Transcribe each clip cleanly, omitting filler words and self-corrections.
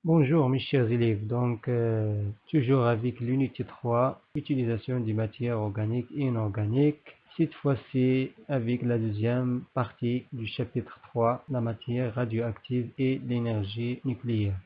Bonjour mes chers élèves, toujours avec l'unité 3, utilisation des matières organiques et inorganiques, cette fois-ci avec la deuxième partie du chapitre 3, la matière radioactive et l'énergie nucléaire.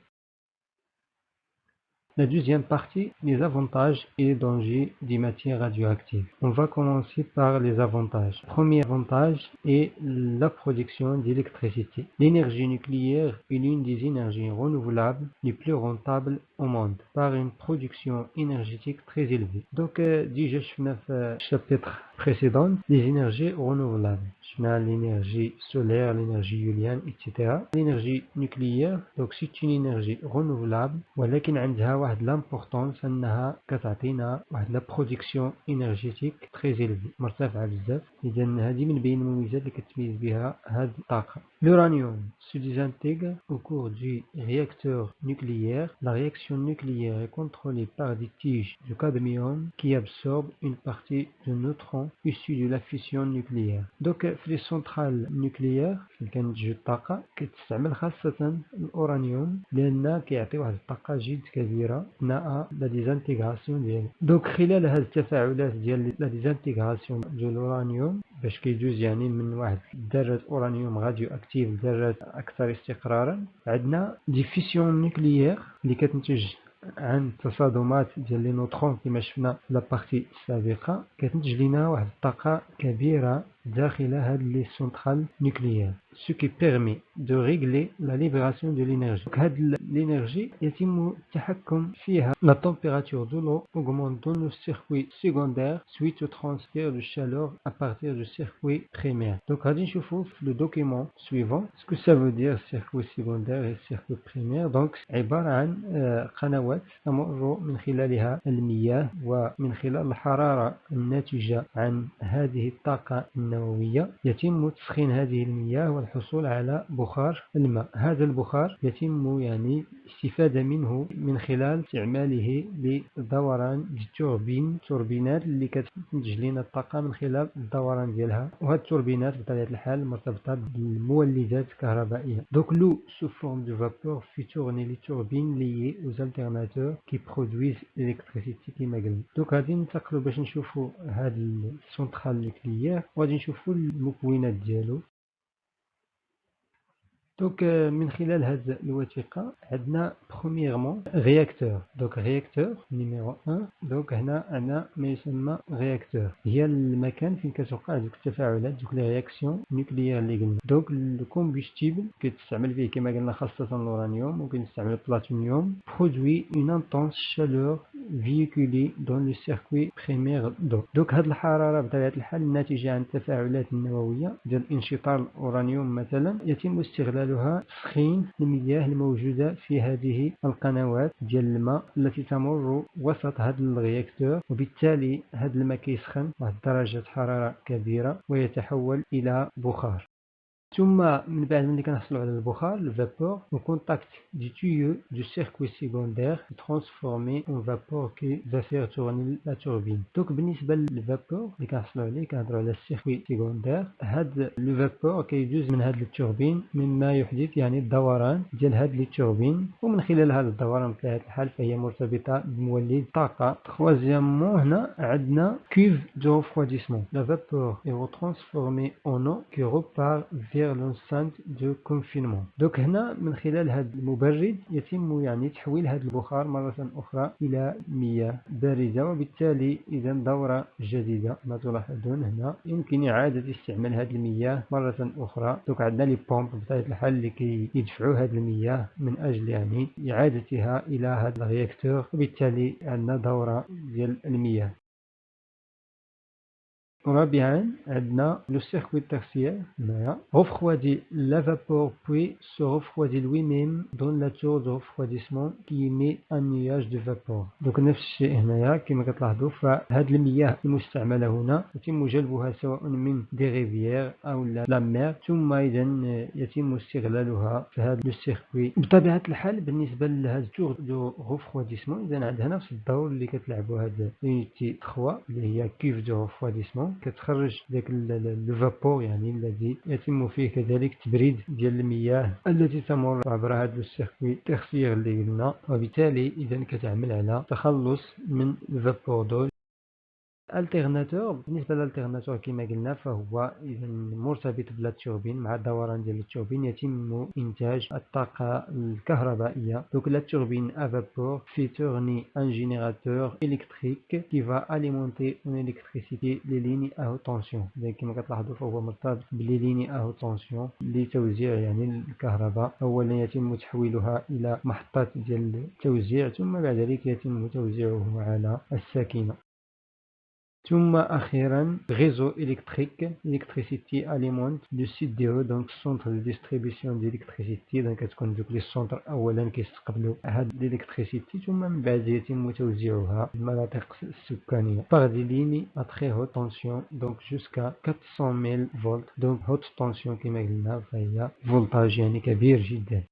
La deuxième partie, les avantages et les dangers des matières radioactives. On va commencer par les avantages. Premier avantage est la production d'électricité. L'énergie nucléaire est l'une des énergies renouvelables les plus rentables au monde, par une production énergétique très élevée. déjà شفنا في chapitre précédent les énergies renouvelables. شفنا l'énergie solaire, l'énergie éolienne, etc. L'énergie nucléaire, c'est une énergie renouvelable ولكن عندها واحد l'importance أنها كتعطينا واحد la production énergétique très élevée مرتفعة بزاف. إذا هذه من بين المميزات اللي كتميز بها هذه الطاقة. L'uranium se désintègre au cours du réacteur nucléaire. La réaction nucléaire est contrôlée par des tiges de cadmium qui absorbent une partie de neutrons issus de la fission nucléaire. في les centrales nucléaires اللي كنتجو الطاقة كتستعمل خاصة الأورانيوم لأنه كيعطي واحد الطاقة جد كبيرة أثناء لا ديزانتيغراسيون ديالو. خلال هذه التفاعلات ديال لا ديزانتيغراسيون ديال الأورانيوم باش كيدوز يعني من واحد ذرة أورانيوم غاديو أكتيف لذرات أكثر استقرارا، عندنا دي فيسيون نوكليير اللي كتنتج عن تصادمات ديال لي نوترون كما شفنا في لابارتي السابقة، كتنتج لنا واحد الطاقة كبيرة داخل هاد لي سونترال نوكليير ce qui permet de régler la libération de l'énergie. هاد l'énergie يتم التحكم فيها. La température de l'eau augmente dans le circuit secondaire suite au transfert de chaleur à partir du circuit primaire. غادي نشوفوا في le document suivant ce que ça veut dire circuit secondaire et circuit primaire. عبارة عن قنوات تمر من خلالها المياه ومن خلال الحرارة الناتجة عن هذه الطاقة النووية يتم تسخين هذه المياه والحصول على بخار الماء. هذا البخار يتم يعني الاستفادة منه من خلال استعماله لدوران التوربينات اللي كتنتج لنا الطاقة من خلال الدوران ديالها، وهذه التوربينات بطبيعة الحال مرتبطة بالمولدات الكهربائية. l'eau sous forme de vapeur fait tourner les turbines liées aux alternateurs qui produisent l'électricité كما قلنا. غادي ننتقلوا باش نشوفوا هاد السونترال نوكليير وغادي نشوفوا المكونات ديالو. من خلال هذه الوثيقة عندنا premièrement réacteur. réacteur numéro 1. هنا عندنا ما يسمى réacteur، هي المكان فين كتوقع دوك التفاعلات دوك لي رياكسيون نوكليير اللي قلنا. الكومبوستيبل كتستعمل فيه كما قلنا خاصة الأورانيوم، ممكن نستعمل البلاتينيوم. produit une intense chaleur véhiculée dans le circuit primaire d'eau. هذه الحرارة بطبيعة الحال الناتجة عن التفاعلات النووية ديال انشطار الأورانيوم مثلا يتم استغلالها تسخين المياه الموجودة في هذه القنوات ديال الماء التي تمر وسط هذا الرياكتور، وبالتالي هذا الماء كيسخن واحد درجة حرارة كبيرة ويتحول إلى بخار. ثم من بعد ملي كنحصلوا على البخار الفابور au contact du tuyau du circuit secondaire transformé en vapeur qui va faire tourner la turbine. بالنسبة للفابور اللي كنحصلوا عليه كنهضروا على السيركوي سيكوندير. هاد لو فابور كيدوز من هاد التوربين مما يحدث يعني الدوران ديال هاد لي توربين، ومن خلال هذا الدوران بطبيعة الحال فهي مرتبطة بمولد طاقة. troisièmement هنا عندنا cuve de refroidissement. La vapeur est retransformée en eau qui repart vers l'enceinte de confinement. هنا من خلال هذا المبرد يتم يعني تحويل هذا البخار مرة أخرى إلى مياه باردة، وبالتالي إذا دورة جديدة. ما تلاحظون هنا يمكن إعادة استعمال هذه المياه مرة أخرى. عندنا لي بومب بطبيعة الحال اللي كيدفعوا هذه المياه من أجل يعني إعادتها إلى هذا الرياكتور، وبالتالي عندنا دورة ديال المياه. رابعا عندنا لو سيركوي تيرسيير هنايا refroidit la vapeur puis se refroidit lui-même dans la tour de refroidissement qui émet un nuage de vapeur. نفس الشيء هنايا كما كتلاحظوا، فهاد المياه المستعملة هنا يتم جلبها سواء من دي ريفيير أو لا مير، ثم إذا يتم استغلالها في هذا لو سيركوي. بطبيعة الحال بالنسبة لهاد التور دو refroidissement إذا عندنا نفس الدور اللي كتلعبوا هاد يونيتي 3 اللي هي كيف دو refroidissement. كتخرج داك لو فابور يعني الذي يتم فيه كذلك تبريد ديال المياه التي تمر عبر هذا السيركوي تغسير اللي قلنا، وبالتالي إذا كتعمل على تخلص من الفابور دو. الالترناتور، بالنسبه للالترناتور كما قلنا فهو اذا مرتبط بلا توربين، مع الدوران ديال التوربين يتم انتاج الطاقه الكهربائيه. Donc la turbine à vapeur fait tourner un générateur électrique qui va alimenter en électricité les lignes à haute tension. كما كتلاحظوا فهو مرتبط بلي ليني à haute tension لتوزيع يعني الكهرباء. اولا يتم تحويلها الى محطات ديال التوزيع، ثم بعد ذلك يتم توزيعه على الساكنه. ثم أخيرا réseau électrique, l'électricité alimente le site DE donc centre de distribution d'électricité. donc كتكون دوك لي سونتر أولا كيستقبلوا هاد l'électricité ثم من بعد يتم توزيعها في المناطق السكانية par des lignes à très haute tension donc jusqu'à 400 000 volts. donc haute tension كما قلنا فهي فولتاج يعني كبير جدا.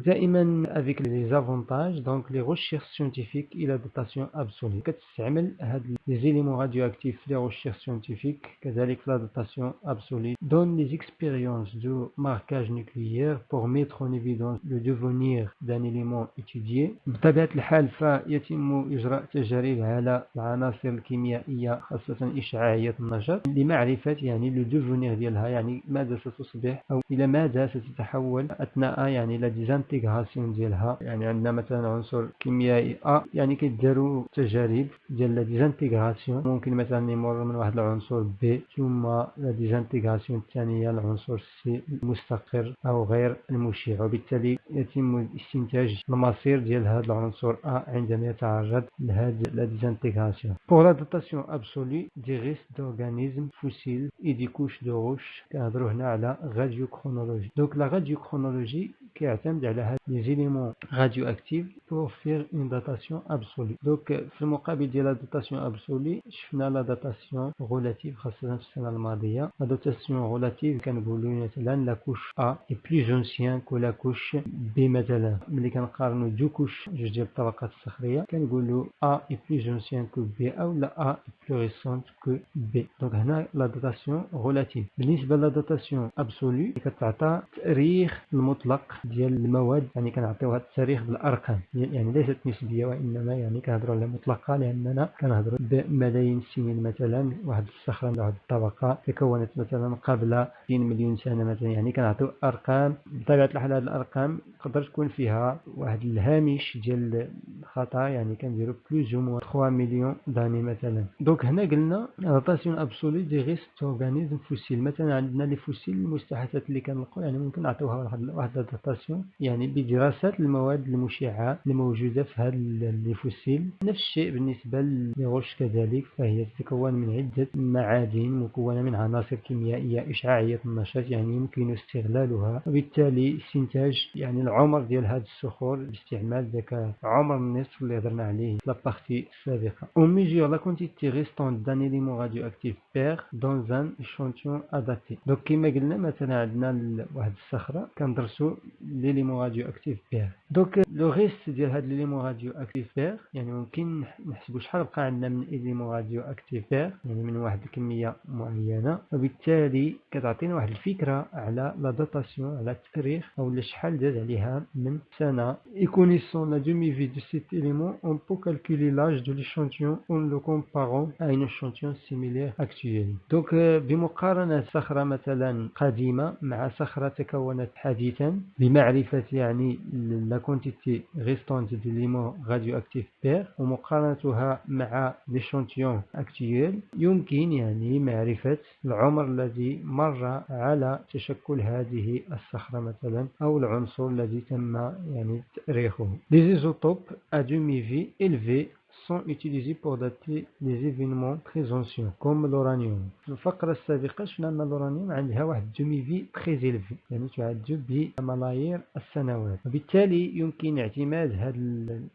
دائما avec les avantages donc les recherches scientifiques et la datation absolue. كتستعمل هاد les éléments radioactifs les recherches scientifiques كذلك la datation absolue donne les expériences de marquage nucléaire pour mettre en évidence le devenir d'un élément étudié. بطبيعة الحال فيتم إجراء تجارب على العناصر الكيميائية خاصة إشعاعية النشاط لمعرفة يعني le devenir ديالها، يعني ماذا ستصبح أو إلى ماذا ستتحول أثناء يعني la ديزانتيغراسيون ديالها. يعني عندنا مثلا عنصر كيميائي A يعني كيداروا تجارب ديال لا ديزانتيغراسيون، ممكن مثلا يمر من واحد العنصر B ثم لا ديزانتيغراسيون الثانية العنصر C المستقر أو غير المشع، وبالتالي يتم استنتاج المصير ديال هذا العنصر A عندما يتعرض لهذه لا ديزانتيغراسيون. Pour la datation absolue des restes d'organismes fossiles et des couches de roches كنهضروا هنا على radiochronologie. donc la radiochronologie كيعتمد على هاد les éléments radioactifs pour faire une datation absolue. donc في المقابل ديال la datation absolue شفنا la datation relative خاصة في السنة الماضية. la datation relative كنقولوا مثلا la couche A est plus ancien que la couche B مثلا. ملي كنقارنوا دو كوش جوج ديال الطبقات الصخرية كنقولوا A est plus ancien que B أو لا A est plus récente que B. donc هنا la datation relative. بالنسبة لا datation absolue كتعطى تاريخ المطلق ديال المواد، يعني كنعطيوها التاريخ بالارقام، يعني ليست نسبيه وانما يعني كنهضروا على مطلقه لاننا كنهضروا بملايين السنين. مثلا واحد الصخره من واحد الطبقه تكونت مثلا قبل 2 مليون سنه مثلا، يعني كنعطيو ارقام. بطبيعه الحال هذه الارقام تقدر تكون فيها واحد الهامش ديال الخطا، يعني كنديروا بلوز او موان 3 مليون داني مثلا. دونك هنا قلنا داتاسيون ابسولي دي ريست اورغانيزم فوسيل. مثلا عندنا لي فوسيل المستحدثات اللي كنلقاو يعني ممكن نعطيوها واحد داتاسيون يعني بدراسة المواد المشعة الموجودة في هذا لي فوسيل. نفس الشيء بالنسبة للغش كذلك، فهي تتكون من عدة معادن مكونة من عناصر كيميائية إشعاعية النشاط، يعني يمكن استغلالها وبالتالي استنتاج يعني العمر ديال هذه الصخور باستعمال ذاك عمر النصف اللي هضرنا عليه في لابارتي السابقة. On mesure la quantité restante d'un élément radioactif pair dans un échantillon adapté. donc كما قلنا مثلا عندنا واحد الصخرة كندرسوا l'élément radioactif pair. donc le reste ديال هذا l'élément radioactif pair يعني ممكن نحسبوا شحال بقى عندنا من élément radioactif pair يعني من واحد الكمية معينة، وبالتالي كتعطينا واحد الفكرة على لا داتاسيون على التاريخ أو شحال داز عليها من سنة. et connaissant la demi-vie de cet élément on peut calculer l'âge de l'échantillon en le comparant à un échantillon similaire actuel. donc بمقارنة صخرة مثلا قديمة مع صخرة تكونت حديثا بمعرفة يعني la quantité restante d'éléments radioactifs pair ومقارنتها مع l'échantillon actuel يمكن يعني معرفة العمر الذي مر على تشكل هذه الصخرة مثلا أو العنصر الذي تم يعني تأريخه. Les isotopes à demi-vie élevée sont utilisés pour dater les événements très anciens comme l'uranium. في الفقرة السابقة شفنا أن الأورانيوم عندها واحد دومي في très élevé يعني تعد بملايير السنوات، وبالتالي يمكن اعتماد هذا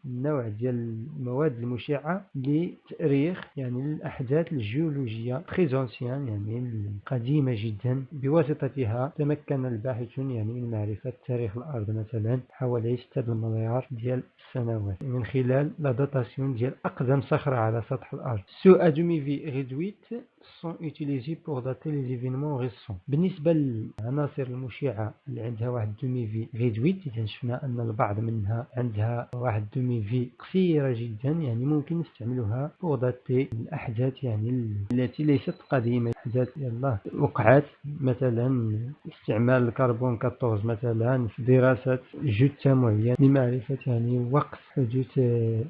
النوع ديال المواد المشعة لتأريخ يعني الأحداث الجيولوجية très ancienne يعني قديمة جدا. بواسطتها تمكن الباحثون يعني من معرفة تاريخ الأرض مثلا حوالي 6 مليار ديال السنوات من خلال لا داتاسيون ديال أقدم صخرة على سطح الأرض. Ceux à demi-vie réduite sont utilisés pour dater les événements récents. بالنسبة للعناصر المشعة اللي عندها واحد دومي في ريدويت، إذا شفنا أن البعض منها عندها واحد دومي في قصيرة جدا، يعني ممكن نستعملها pour dater الأحداث يعني التي ليست قديمة، أحداث يلا وقعت، مثلا استعمال الكربون 14 مثلا في دراسة جثة معينة لمعرفة يعني وقت حدوث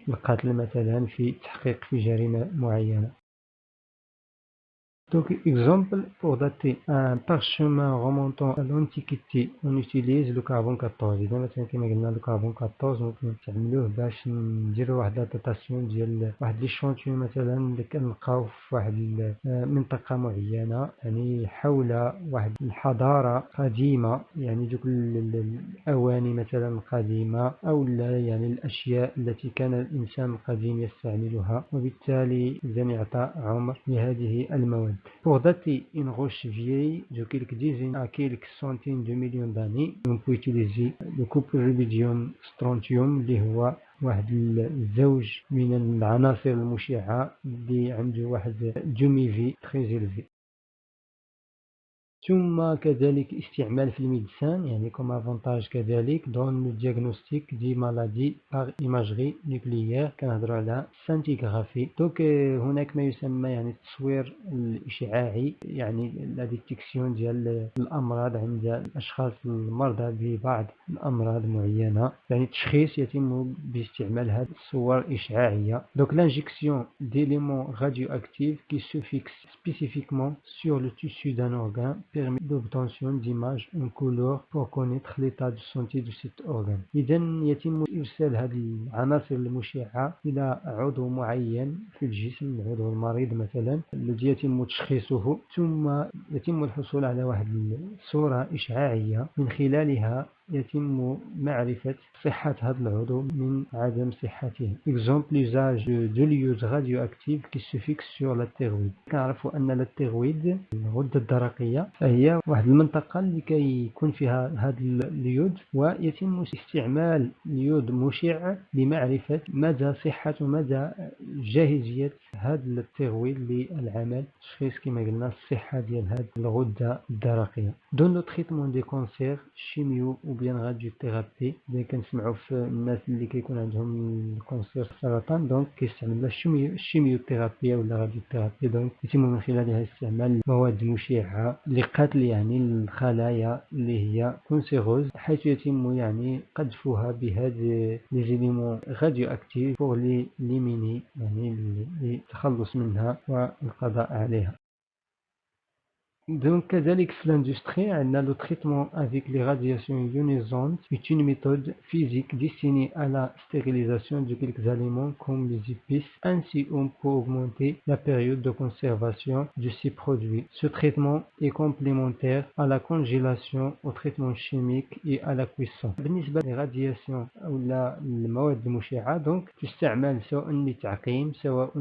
القتل مثلا في تحقيق في جريمة معينة. Donc, exemple, pour dater un parchemin remontant à l'Antiquité, on utilise le carbone 14. إذا مثلا كما قلنا le carbone 14 ممكن نستعملوه باش نديرو واحد لاداتاسيون ديال واحد ليشونتيون مثلا اللي كنلقاو في واحد منطقة معينة، يعني حول واحد الحضارة قديمة، يعني دوك الأواني مثلا القديمة أو يعني الأشياء التي كان الإنسان القديم يستعملها، وبالتالي إذا يعطى عمر لهذه المواد. Pour dater une roche vieille de quelques dizaines à quelques centaines de millions d'années, on peut utiliser le couple rubidium-strontium اللي هو واحد الزوج من العناصر المشعة اللي عنده واحد دومي في très élevé. ثم كذلك استعمال في الميدسان، يعني كم افونتاج كذلك دون لو دياغنوستيك دي مالادي باغ ايماجري نوكليير، كنهضروا على سانتيغرافي. دونك هناك ما يسمى يعني التصوير الاشعاعي، يعني لا ديتيكسيون ديال الامراض عند الاشخاص المرضى ببعض الامراض معينه، يعني التشخيص يتم باستعمال هذه الصور الاشعاعيه. دونك لانجيكسيون ديليمون راديو اكتيف كي سو فيكس سبيسيفيكمون sur le tissu d'un organe permet l'obtention d'images en couleur pour connaître l'état de santé de cet organe. إذا يتم إرسال هذه العناصر المشعة إلى عضو معين في الجسم، العضو المريض مثلا الذي يتم تشخيصه، ثم يتم الحصول على واحد الصورة إشعاعية من خلالها يتم معرفة صحة هذا العضو من عدم صحته. Exemple, l'usage de l'iode radioactive qui se fixe sur la thyroïde. كنعرفوا أن التhyroïde الغدة الدرقية فهي واحد المنطقة اللي كيكون فيها هذا اليود، ويتم استعمال اليود مشع لمعرفة مدى صحة ومدى جاهزية هذا التhyroïde للعمل تشخيص كما قلنا الصحة ديال هذه الغدة الدرقية. Dans le traitement des cancers, chimio ou bien radiothérapie، إذا كنسمعوا في الناس اللي كيكون عندهم الكونسير السرطان دونك كيستعملوا الشيميوثيرابي ولا راديوثيرابي، دونك يتم من خلالها استعمال مواد مشعة لقتل يعني الخلايا اللي هي كونسيروز، حيث يتم يعني قذفها بهذه لي زيليمون راديو اكتيف pour l'éliminer، يعني للتخلص منها والقضاء عليها. Donc, كذلك في l'industrie, عندنا le traitement avec les radiations ionisantes est une méthode physique destinée à la stérilisation de quelques aliments comme les épices. Ainsi, on peut augmenter la période de conservation de ces produits. Ce traitement est complémentaire à la congélation, au traitement chimique et à la cuisson. بالنسبة للرادياسيون أو المواد المشعة دونك تستعمل سواء للتعقيم سواء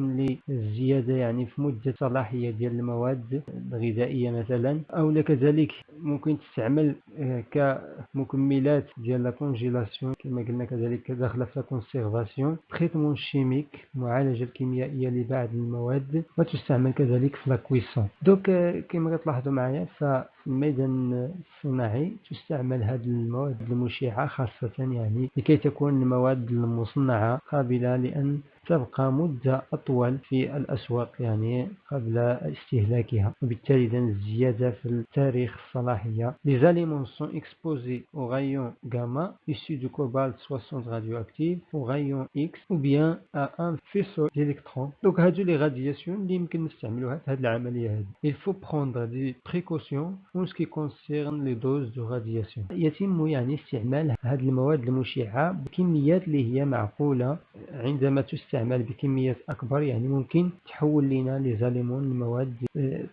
للزيادة يعني في مدة صلاحية ديال المواد الغذائية مثلا، أو كذلك ممكن تستعمل كمكملات ديال لا كونجيلاسيون كما قلنا، كذلك داخله في لا كونسيرفاسيون، تريتمون شيميك المعالجة الكيميائية لبعض المواد، وتستعمل كذلك في لا كويسون. دوك كما تلاحظوا معايا ففي الميدان الصناعي تستعمل هذه المواد المشعة خاصة يعني لكي تكون المواد المصنعة قابلة لأن تبقى مدة أطول في الأسواق يعني قبل استهلاكها، وبالتالي الزيادة في التاريخ الصلاحية. Les aliments sont exposés aux rayons gamma issus du cobalt 60 radioactif, aux rayons X ou bien à un faisceau d'électrons. Donc هادو les radiations اللي يمكن نستعملوها في هذه العملية هذه. Il faut prendre des précautions en ce qui concerne les doses de radiation. يتم يعني استعمال هذه المواد المشعة بكميات اللي هي معقولة. عندما تستعمل بكميات أكبر يعني ممكن تحول لنا لي زاليمون المواد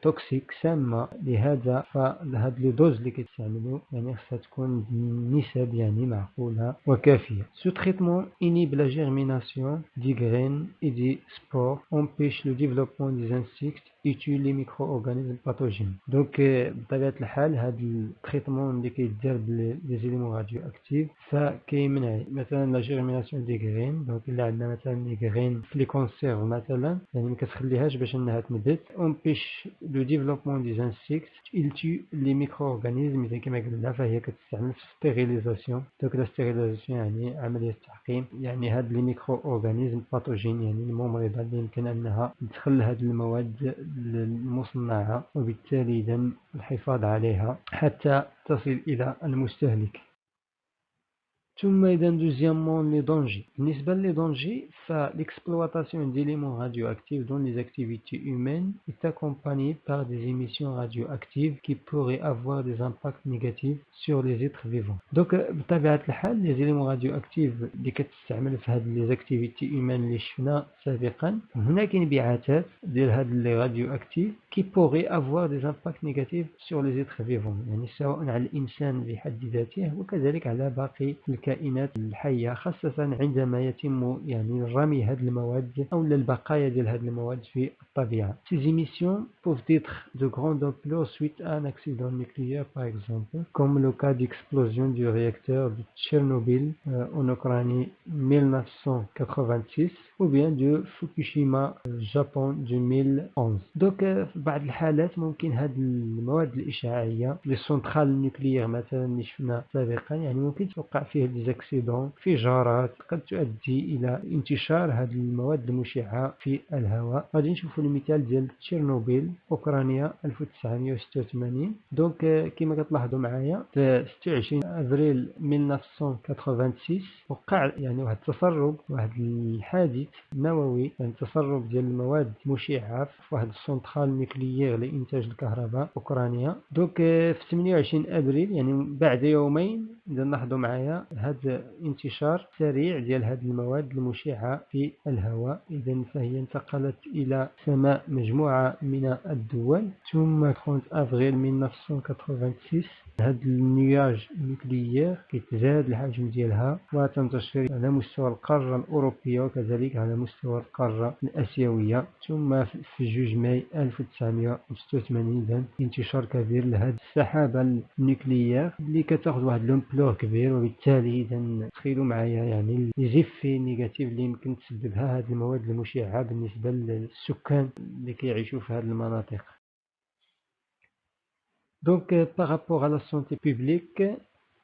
توكسيك سامة، لهذا فهاد لي دوز اللي كتستعملوا يعني خصها تكون نسب يعني معقولة وكافية. Ce traitement inhibe la germination des graines et des spores, empêche le développement des insectes et tue les micro-organismes pathogènes. دونك بطبيعة الحال هذا التريتمون اللي كيدير بلي زيليمون راديو اكتيف فكيمنع مثلا لا جيرميناسيون دي غرين. دونك الا عندنا مثلا لي غرين في لي كونسيرف مثلا يعني ما كتخليهاش باش انها تنبت. امبيش لو ديفلوبمون دي انسيكت il tue les micro-organismes. اذا كما قلنا فهي كتستعمل في ستيريليزاسيون. دونك لا ستيريليزاسيون يعني عملية تعقيم. يعني هاد لي ميكرو-اورغانيزم باثوجين يعني الممرضة اللي يمكن انها تدخل هاد المواد المصنعة وبالتالي إذن الحفاظ عليها حتى تصل إلى المستهلك. ثم إذا دوزيامون لي دونجي. بالنسبة لي دونجي فلexploitation d'éléments radioactifs dans les activités humaines est accompagnée par des émissions radioactives qui pourraient avoir des impacts négatifs sur les êtres vivants. Donc بطبيعة الحال les éléments radioactifs اللي كتستعمل في هاد les activités humaines اللي شفنا سابقا هناك انبعاثات ديال هاد les radioactifs qui pourraient avoir des impacts négatifs sur les êtres vivants. يعني سواء على الإنسان بحد ذاته وكذلك على باقي الكائنات الحية، خاصة عندما يتم يعني رمي هذه المواد أو البقايا ديال هذه المواد في الطبيعة. Ces émissions peuvent être de grande ampleur suite à un accident nucléaire par exemple, comme le cas d'explosion du réacteur de Tchernobyl en Ukraine 1986 ou bien de Fukushima Japon 2011. Donc في بعض الحالات ممكن هذه المواد الإشعاعية للسنترال النوكليير مثلا اللي شفنا سابقا يعني ممكن توقع فيه ديزاكسيدون انفجارات قد تؤدي إلى انتشار هذه المواد المشعة في الهواء. غادي نشوفوا المثال ديال تشيرنوبيل أوكرانيا 1986. دونك كما كتلاحظوا معايا في 26 أبريل 1986 وقع يعني واحد التسرب، واحد الحادث نووي، يعني تسرب ديال المواد مشعة في واحد السنترال نوكليير لإنتاج الكهرباء أوكرانيا. دونك في 28 أبريل يعني بعد يومين إذا لاحظوا معايا هذا انتشار سريع ديال هذه المواد المشعة في الهواء. إذا فهي انتقلت إلى سماء مجموعة من الدول. ثم 30 أبريل 1986 هذا النياج النوكليير كيتزاد الحجم ديالها وتنتشر على مستوى القارة الأوروبية وكذلك على مستوى القارة الآسيوية. ثم في 2 ماي 1986 إذن انتشار كبير لهذه السحابة النوكليير اللي كتاخذ واحد لومبلور كبير. وبالتالي إذن تخيلوا معايا يعني لي زيفي نيجاتيف اللي يمكن تسببها هذه المواد المشعة بالنسبة للسكان اللي كيعيشوا في هذه المناطق. Donc, par rapport à la santé publique,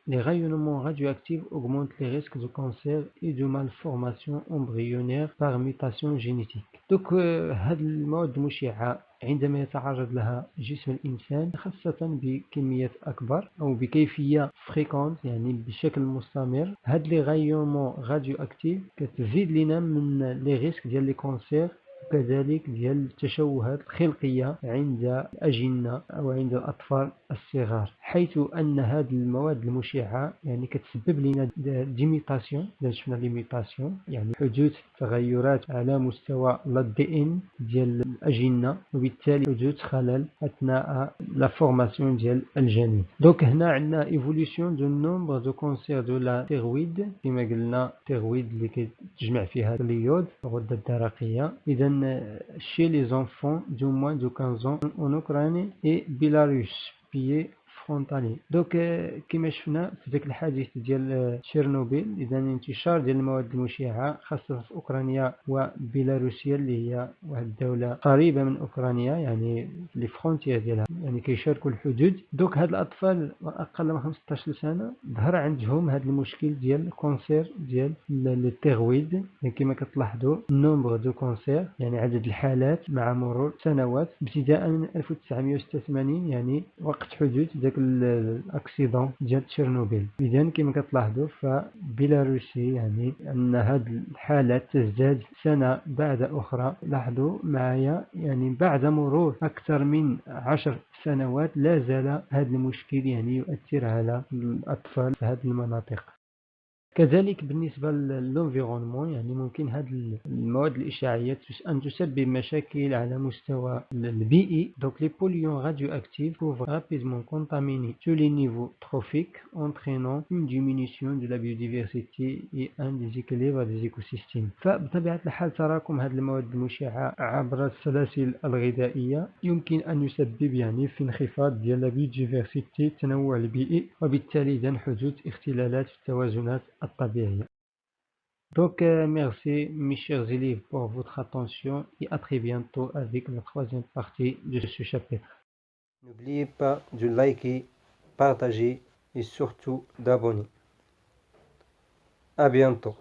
les rayonnements radioactifs augmentent les risques de cancer et de malformations embryonnaires par mutation génétique. Donc, هذه المواد المشعة عندما يتعرض لها جسم الإنسان خاصة بكميات أكبر أو بكيفية فريكونت يعني بشكل مستمر، هاد لي غايومون راديو أكتيف كتزيد لنا من لي ريسك ديال لي كونسير وكذلك ديال التشوهات الخلقية عند الأجنة أو عند الأطفال الصغار، حيث أن هذه المواد المشعة يعني كتسبب لنا ديميتاسيون. شفنا ليميتاسيون يعني حدوث تغيرات على مستوى الدي ان ديال الأجنة وبالتالي حدوث خلل أثناء لا فورماسيون ديال الجنين. دونك هنا عندنا ايفوليسيون دو نومبر دو كونسير دو لا تيرويد كما قلنا تيرويد اللي كتجمع فيها اليود الغدة الدرقية. إذا chez les enfants de moins de 15 ans en Ukraine et Bélarus pays frontalier. دونك كما شفنا في ذاك الحادث ديال تشيرنوبيل إذا انتشار ديال المواد المشعة خاصة في أوكرانيا وبيلاروسيا اللي هي واحد الدولة قريبة من أوكرانيا يعني لي فرونتيير ديالها يعني كيشاركوا الحدود. دونك هاد الأطفال أقل من 15 سنة ظهر عندهم هذا المشكل ديال الكونسير ديال التيرويد. يعني كما كتلاحظوا نومبر دو كونسير يعني عدد الحالات مع مرور سنوات ابتداء من 1986 يعني وقت حدوث ذاك الاكسيدون ديال تشيرنوبيل. اذا كما كتلاحظوا فبيلاروسي يعني ان هذه الحالات تزداد سنه بعد اخرى. لاحظوا معايا يعني بعد مرور اكثر من 10 سنوات لا زال هذا المشكل يعني يؤثر على الاطفال في هذه المناطق. كذلك بالنسبة للانفيرونمون، يعني ممكن هذه المواد الإشعاعية أن تسبب مشاكل على مستوى البيئي. Donc les polluants radioactifs peuvent rapidement contaminer tous les niveaux trophiques, entraînant une diminution de la biodiversité et un déséquilibre des écosystèmes. فبطبيعة الحال تراكم هذه المواد المشعة عبر السلاسل الغذائية يمكن أن يسبب يعني في انخفاض ديال la biodiversité، التنوع البيئي، وبالتالي إذن حدوث اختلالات في التوازنات الطبيعية. Donc merci mes chers élèves pour votre attention et à très bientôt avec la troisième partie de ce chapitre. N'oubliez pas de liker, partager et surtout d'abonner. À bientôt.